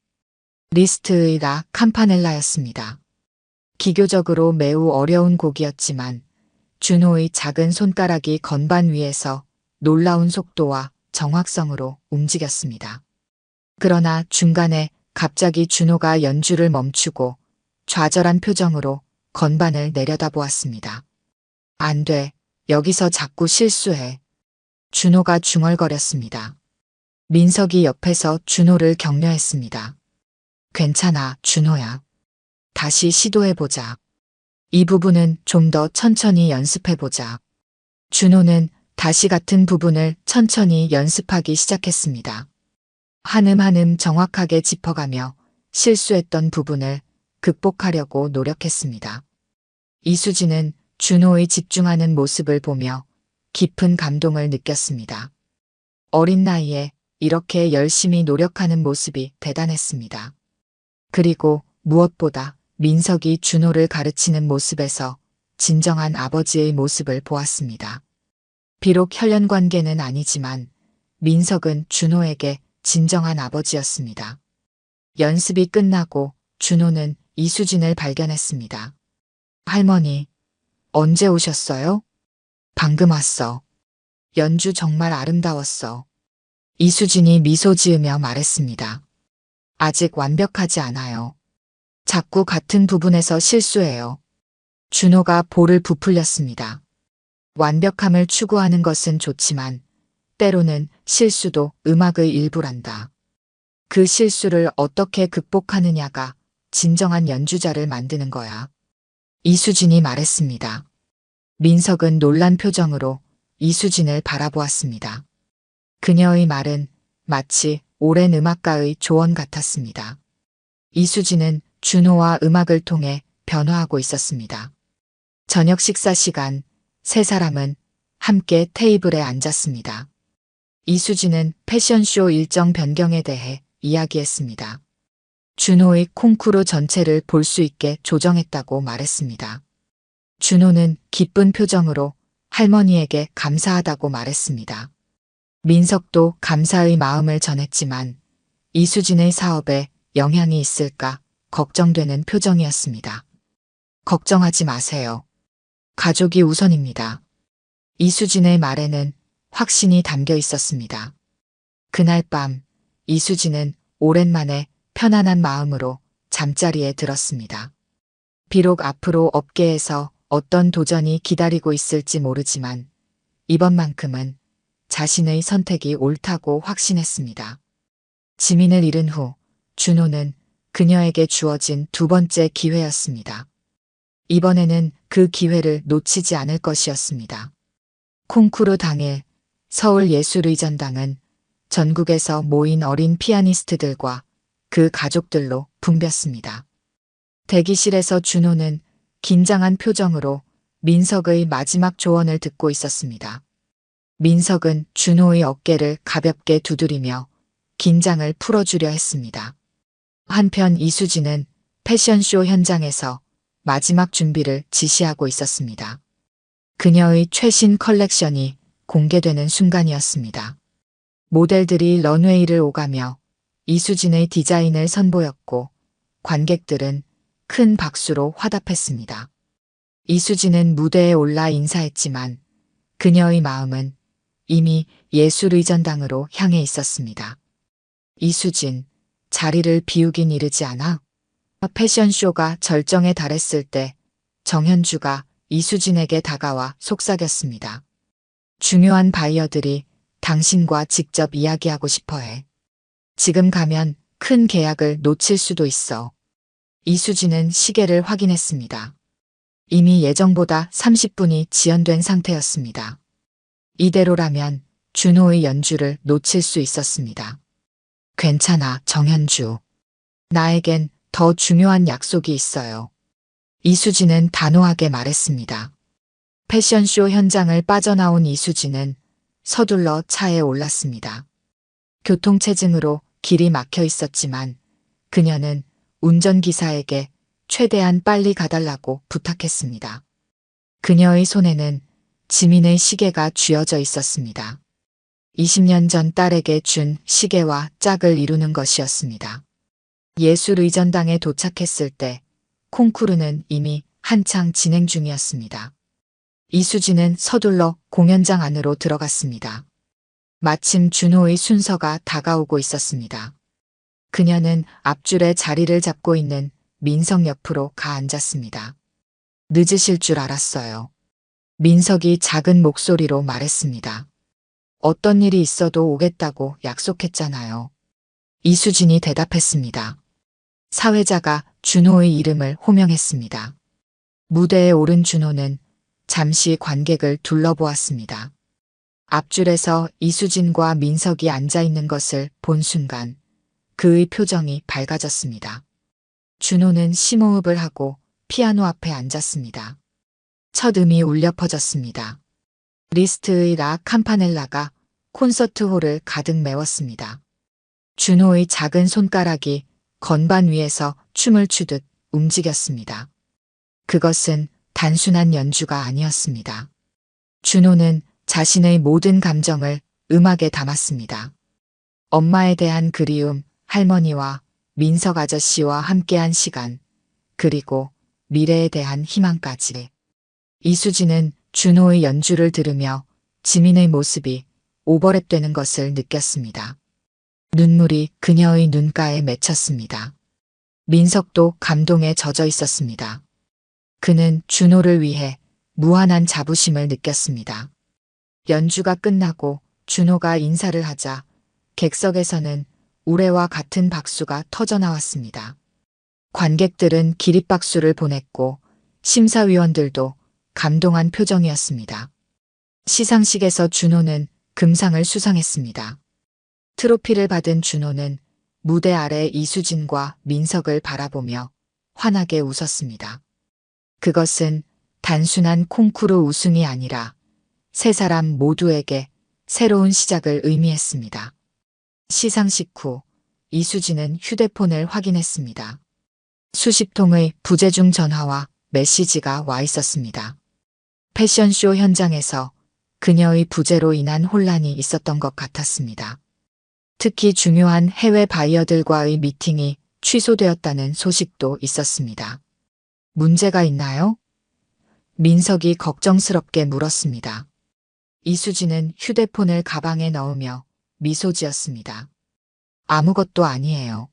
리스트의 라 캠파넬라였습니다. 기교적으로 매우 어려운 곡이었지만 준호의 작은 손가락이 건반 위에서 놀라운 속도와 정확성으로 움직였습니다. 그러나 중간에 갑자기 준호가 연주를 멈추고 좌절한 표정으로 건반을 내려다보았습니다. 안 돼. 여기서 자꾸 실수해. 준호가 중얼거렸습니다. 민석이 옆에서 준호를 격려했습니다. 괜찮아, 준호야. 다시 시도해보자. 이 부분은 좀 더 천천히 연습해보자. 준호는 다시 같은 부분을 천천히 연습하기 시작했습니다. 한음 한음 정확하게 짚어가며 실수했던 부분을 극복하려고 노력했습니다. 이수진은 준호의 집중하는 모습을 보며 깊은 감동을 느꼈습니다. 어린 나이에 이렇게 열심히 노력하는 모습이 대단했습니다. 그리고 무엇보다 민석이 준호를 가르치는 모습에서 진정한 아버지의 모습을 보았습니다. 비록 혈연 관계는 아니지만 민석은 준호에게 진정한 아버지였습니다. 연습이 끝나고 준호는 이수진을 발견했습니다. 할머니, 언제 오셨어요? 방금 왔어. 연주 정말 아름다웠어. 이수진이 미소 지으며 말했습니다. 아직 완벽하지 않아요. 자꾸 같은 부분에서 실수해요. 준호가 볼을 부풀렸습니다. 완벽함을 추구하는 것은 좋지만 때로는 실수도 음악의 일부란다. 그 실수를 어떻게 극복하느냐가 진정한 연주자를 만드는 거야. 이수진이 말했습니다. 민석은 놀란 표정으로 이수진을 바라보았습니다. 그녀의 말은 마치 오랜 음악가의 조언 같았습니다. 이수진은 준호와 음악을 통해 변화하고 있었습니다. 저녁 식사 시간, 세 사람은 함께 테이블에 앉았습니다. 이수진은 패션쇼 일정 변경에 대해 이야기했습니다. 준호의 콩쿠르 전체를 볼 수 있게 조정했다고 말했습니다. 준호는 기쁜 표정으로 할머니에게 감사하다고 말했습니다. 민석도 감사의 마음을 전했지만 이수진의 사업에 영향이 있을까 걱정되는 표정이었습니다. 걱정하지 마세요. 가족이 우선입니다. 이수진의 말에는 확신이 담겨 있었습니다. 그날 밤 이수진은 오랜만에 편안한 마음으로 잠자리에 들었습니다. 비록 앞으로 업계에서 어떤 도전이 기다리고 있을지 모르지만 이번만큼은 자신의 선택이 옳다고 확신했습니다. 지민을 잃은 후 준호는 그녀에게 주어진 두 번째 기회였습니다. 이번에는 그 기회를 놓치지 않을 것이었습니다. 콩쿠르 당일 서울예술의전당은 전국에서 모인 어린 피아니스트들과 그 가족들로 붐볐습니다. 대기실에서 준호는 긴장한 표정으로 민석의 마지막 조언을 듣고 있었습니다. 민석은 준호의 어깨를 가볍게 두드리며 긴장을 풀어주려 했습니다. 한편 이수진은 패션쇼 현장에서 마지막 준비를 지시하고 있었습니다. 그녀의 최신 컬렉션이 공개되는 순간이었습니다. 모델들이 런웨이를 오가며 이수진의 디자인을 선보였고 관객들은 큰 박수로 화답했습니다. 이수진은 무대에 올라 인사했지만 그녀의 마음은 이미 예술의전당으로 향해 있었습니다. 이수진, 자리를 비우긴 이르지 않아? 패션쇼가 절정에 달했을 때 정현주가 이수진에게 다가와 속삭였습니다. 중요한 바이어들이 당신과 직접 이야기하고 싶어해. 지금 가면 큰 계약을 놓칠 수도 있어. 이수진은 시계를 확인했습니다. 이미 예정보다 30분이 지연된 상태였습니다. 이대로라면 준호의 연주를 놓칠 수 있었습니다. 괜찮아, 정현주. 나에겐 더 중요한 약속이 있어요. 이수진은 단호하게 말했습니다. 패션쇼 현장을 빠져나온 이수진은 서둘러 차에 올랐습니다. 교통체증으로 길이 막혀 있었지만 그녀는 운전기사에게 최대한 빨리 가달라고 부탁했습니다. 그녀의 손에는 지민의 시계가 쥐어져 있었습니다. 20년 전 딸에게 준 시계와 짝을 이루는 것이었습니다. 예술의전당에 도착했을 때 콩쿠르는 이미 한창 진행 중이었습니다. 이수진은 서둘러 공연장 안으로 들어갔습니다. 마침 준호의 순서가 다가오고 있었습니다. 그녀는 앞줄에 자리를 잡고 있는 민석 옆으로 가 앉았습니다. 늦으실 줄 알았어요. 민석이 작은 목소리로 말했습니다. 어떤 일이 있어도 오겠다고 약속했잖아요. 이수진이 대답했습니다. 사회자가 준호의 이름을 호명했습니다. 무대에 오른 준호는 잠시 관객을 둘러보았습니다. 앞줄에서 이수진과 민석이 앉아 있는 것을 본 순간 그의 표정이 밝아졌습니다. 준호는 심호흡을 하고 피아노 앞에 앉았습니다. 첫 음이 울려 퍼졌습니다. 리스트의 라 캄파넬라가 콘서트홀을 가득 메웠습니다. 준호의 작은 손가락이 건반 위에서 춤을 추듯 움직였습니다. 그것은 단순한 연주가 아니었습니다. 준호는 자신의 모든 감정을 음악에 담았습니다. 엄마에 대한 그리움, 할머니와 민석 아저씨와 함께한 시간, 그리고 미래에 대한 희망까지. 이수진은 준호의 연주를 들으며 지민의 모습이 오버랩되는 것을 느꼈습니다. 눈물이 그녀의 눈가에 맺혔습니다. 민석도 감동에 젖어 있었습니다. 그는 준호를 위해 무한한 자부심을 느꼈습니다. 연주가 끝나고 준호가 인사를 하자 객석에서는 우레와 같은 박수가 터져나왔습니다. 관객들은 기립박수를 보냈고 심사위원들도 감동한 표정이었습니다. 시상식에서 준호는 금상을 수상했습니다. 트로피를 받은 준호는 무대 아래 이수진과 민석을 바라보며 환하게 웃었습니다. 그것은 단순한 콩쿠르 우승이 아니라 세 사람 모두에게 새로운 시작을 의미했습니다. 시상식 후 이수진은 휴대폰을 확인했습니다. 수십 통의 부재중 전화와 메시지가 와 있었습니다. 패션쇼 현장에서 그녀의 부재로 인한 혼란이 있었던 것 같았습니다. 특히 중요한 해외 바이어들과의 미팅이 취소되었다는 소식도 있었습니다. 문제가 있나요? 민석이 걱정스럽게 물었습니다. 이수진은 휴대폰을 가방에 넣으며 미소 지었습니다. 아무것도 아니에요.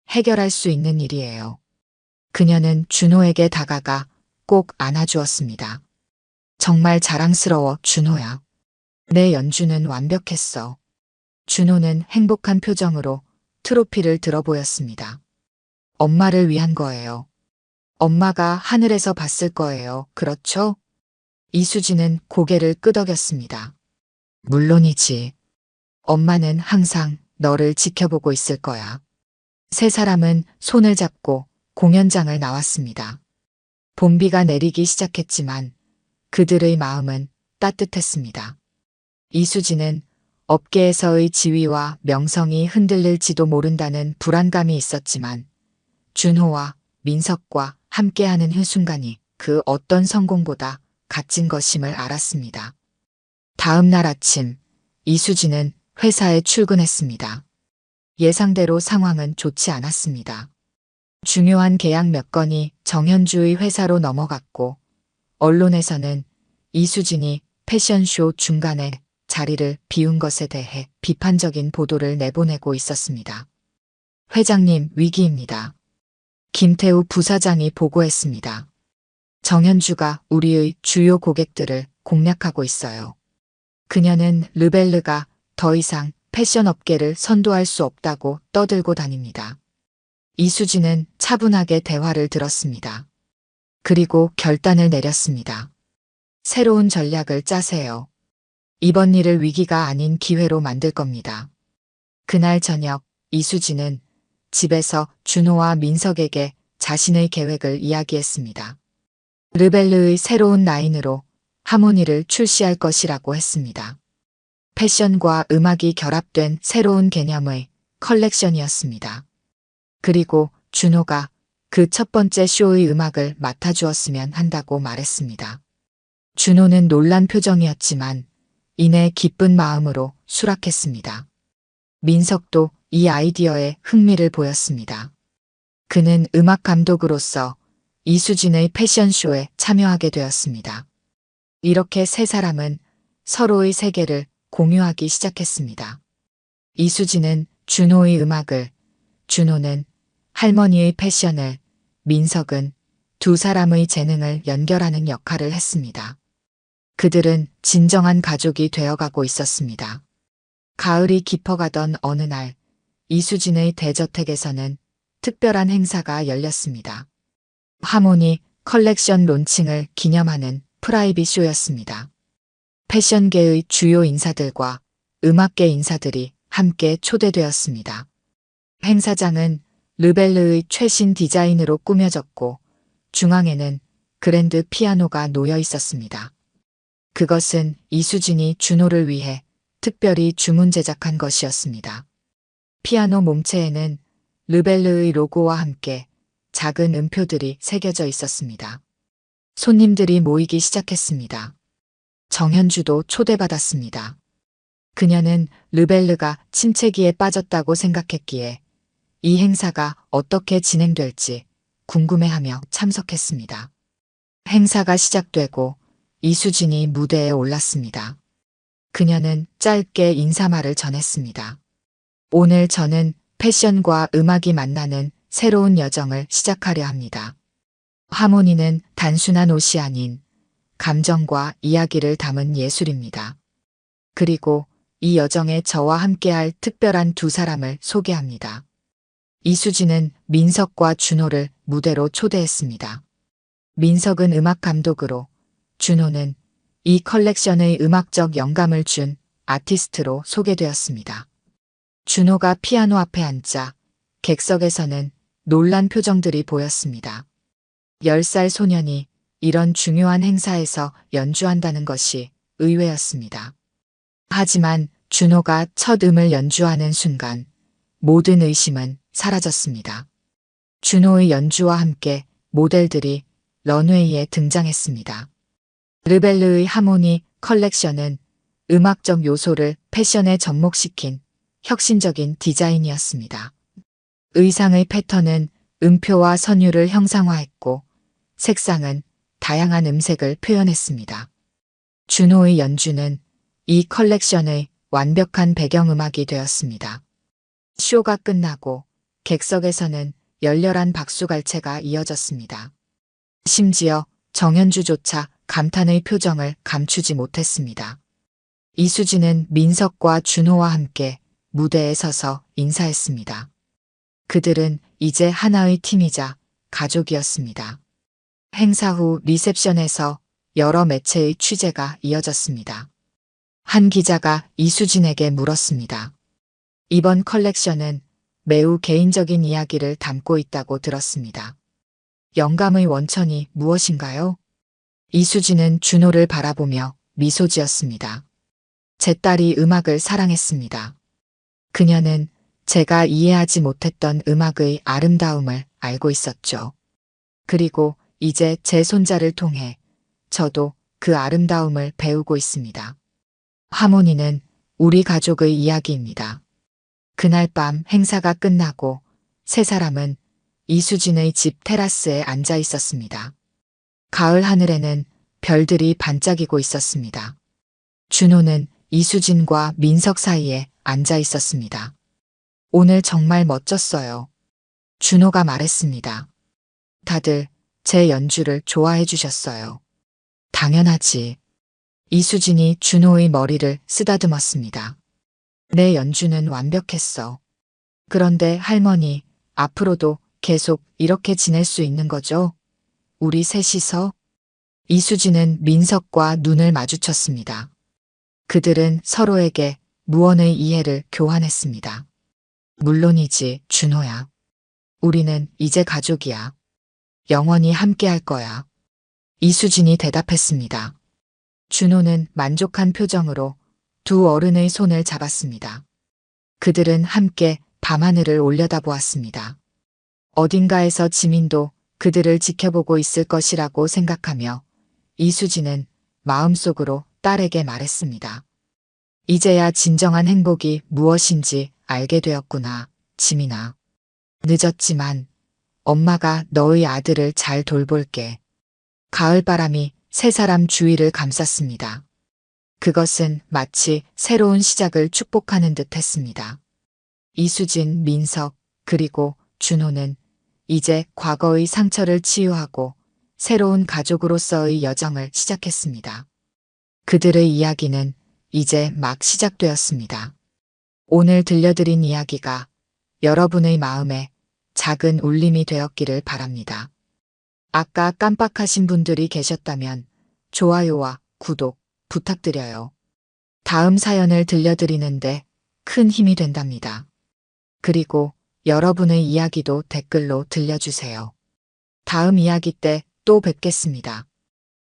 해결할 수 있는 일이에요. 그녀는 준호에게 다가가 꼭 안아주었습니다. 정말 자랑스러워, 준호야. 내 연주는 완벽했어. 준호는 행복한 표정으로 트로피를 들어 보였습니다. 엄마를 위한 거예요. 엄마가 하늘에서 봤을 거예요. 그렇죠? 이수진은 고개를 끄덕였습니다. 물론이지. 엄마는 항상 너를 지켜보고 있을 거야. 세 사람은 손을 잡고 공연장을 나왔습니다. 봄비가 내리기 시작했지만 그들의 마음은 따뜻했습니다. 이수진은 업계에서의 지위와 명성이 흔들릴지도 모른다는 불안감이 있었지만 준호와 민석과 함께하는 그 순간이 그 어떤 성공보다 값진 것임을 알았습니다. 다음 날 아침 이수진은 회사에 출근했습니다. 예상대로 상황은 좋지 않았습니다. 중요한 계약 몇 건이 정현주의 회사로 넘어갔고 언론에서는 이수진이 패션쇼 중간에 자리를 비운 것에 대해 비판적인 보도를 내보내고 있었습니다. 회장님, 위기입니다. 김태우 부사장이 보고했습니다. 정현주가 우리의 주요 고객들을 공략하고 있어요. 그녀는 르벨르가 더 이상 패션 업계를 선도할 수 없다고 떠들고 다닙니다. 이수진은 차분하게 대화를 들었습니다. 그리고 결단을 내렸습니다. 새로운 전략을 짜세요. 이번 일을 위기가 아닌 기회로 만들 겁니다. 그날 저녁 이수진은 집에서 준호와 민석에게 자신의 계획을 이야기했습니다. 르벨르의 새로운 라인으로 하모니를 출시할 것이라고 했습니다. 패션과 음악이 결합된 새로운 개념의 컬렉션이었습니다. 그리고 준호가 그 첫 번째 쇼의 음악을 맡아주었으면 한다고 말했습니다. 준호는 놀란 표정이었지만 이내 기쁜 마음으로 수락했습니다. 민석도 이 아이디어에 흥미를 보였습니다. 그는 음악 감독으로서 이수진의 패션쇼에 참여하게 되었습니다. 이렇게 세 사람은 서로의 세계를 공유하기 시작했습니다. 이수진은 준호의 음악을, 준호는 할머니의 패션을, 민석은 두 사람의 재능을 연결하는 역할을 했습니다. 그들은 진정한 가족이 되어가고 있었습니다. 가을이 깊어가던 어느 날 이수진의 대저택에서는 특별한 행사가 열렸습니다. 하모니 컬렉션 론칭을 기념하는 프라이빗 쇼였습니다. 패션계의 주요 인사들과 음악계 인사들이 함께 초대되었습니다. 행사장은 르벨르의 최신 디자인으로 꾸며졌고 중앙에는 그랜드 피아노가 놓여 있었습니다. 그것은 이수진이 준호를 위해 특별히 주문 제작한 것이었습니다. 피아노 몸체에는 르벨르의 로고와 함께 작은 음표들이 새겨져 있었습니다. 손님들이 모이기 시작했습니다. 정현주도 초대받았습니다. 그녀는 르벨르가 침체기에 빠졌다고 생각했기에 이 행사가 어떻게 진행될지 궁금해하며 참석했습니다. 행사가 시작되고 이수진이 무대에 올랐습니다. 그녀는 짧게 인사말을 전했습니다. 오늘 저는 패션과 음악이 만나는 새로운 여정을 시작하려 합니다. 하모니는 단순한 옷이 아닌 감정과 이야기를 담은 예술입니다. 그리고 이 여정에 저와 함께할 특별한 두 사람을 소개합니다. 이수진은 민석과 준호를 무대로 초대했습니다. 민석은 음악 감독으로, 준호는 이 컬렉션의 음악적 영감을 준 아티스트로 소개되었습니다. 준호가 피아노 앞에 앉자 객석에서는 놀란 표정들이 보였습니다. 10살 소년이 이런 중요한 행사에서 연주한다는 것이 의외였습니다. 하지만 준호가 첫 음을 연주하는 순간 모든 의심은 사라졌습니다. 준호의 연주와 함께 모델들이 런웨이에 등장했습니다. 르벨르의 하모니 컬렉션은 음악적 요소를 패션에 접목시킨 혁신적인 디자인이었습니다. 의상의 패턴은 음표와 선율을 형상화했고 색상은 다양한 음색을 표현했습니다. 준호의 연주는 이 컬렉션의 완벽한 배경음악이 되었습니다. 쇼가 끝나고 객석에서는 열렬한 박수갈채가 이어졌습니다. 심지어 정현주조차 감탄의 표정을 감추지 못했습니다. 이수진은 민석과 준호와 함께 무대에 서서 인사했습니다. 그들은 이제 하나의 팀이자 가족이었습니다. 행사 후 리셉션에서 여러 매체의 취재가 이어졌습니다. 한 기자가 이수진에게 물었습니다. 이번 컬렉션은 매우 개인적인 이야기를 담고 있다고 들었습니다. 영감의 원천이 무엇인가요? 이수진은 준호를 바라보며 미소 지었습니다. 제 딸이 음악을 사랑했습니다. 그녀는 제가 이해하지 못했던 음악의 아름다움을 알고 있었죠. 그리고 이제 제 손자를 통해 저도 그 아름다움을 배우고 있습니다. 하모니는 우리 가족의 이야기입니다. 그날 밤 행사가 끝나고 세 사람은 이수진의 집 테라스에 앉아 있었습니다. 가을 하늘에는 별들이 반짝이고 있었습니다. 준호는 이수진과 민석 사이에 앉아 있었습니다. 오늘 정말 멋졌어요. 준호가 말했습니다. 다들 제 연주를 좋아해 주셨어요. 당연하지. 이수진이 준호의 머리를 쓰다듬었습니다. 내 연주는 완벽했어. 그런데 할머니, 앞으로도 계속 이렇게 지낼 수 있는 거죠? 우리 셋이서? 이수진은 민석과 눈을 마주쳤습니다. 그들은 서로에게 무언의 이해를 교환했습니다. 물론이지, 준호야. 우리는 이제 가족이야. 영원히 함께 할 거야. 이수진이 대답했습니다. 준호는 만족한 표정으로 두 어른의 손을 잡았습니다. 그들은 함께 밤하늘을 올려다보았습니다. 어딘가에서 지민도 그들을 지켜보고 있을 것이라고 생각하며 이수진은 마음속으로 딸에게 말했습니다. 이제야 진정한 행복이 무엇인지 알게 되었구나, 지민아. 늦었지만 엄마가 너의 아들을 잘 돌볼게. 가을바람이 세 사람 주위를 감쌌습니다. 그것은 마치 새로운 시작을 축복하는 듯 했습니다. 이수진, 민석, 그리고 준호는 이제 과거의 상처를 치유하고 새로운 가족으로서의 여정을 시작했습니다. 그들의 이야기는 이제 막 시작되었습니다. 오늘 들려드린 이야기가 여러분의 마음에 작은 울림이 되었기를 바랍니다. 아까 깜빡하신 분들이 계셨다면 좋아요와 구독 부탁드려요. 다음 사연을 들려드리는데 큰 힘이 된답니다. 그리고 여러분의 이야기도 댓글로 들려주세요. 다음 이야기 때 또 뵙겠습니다.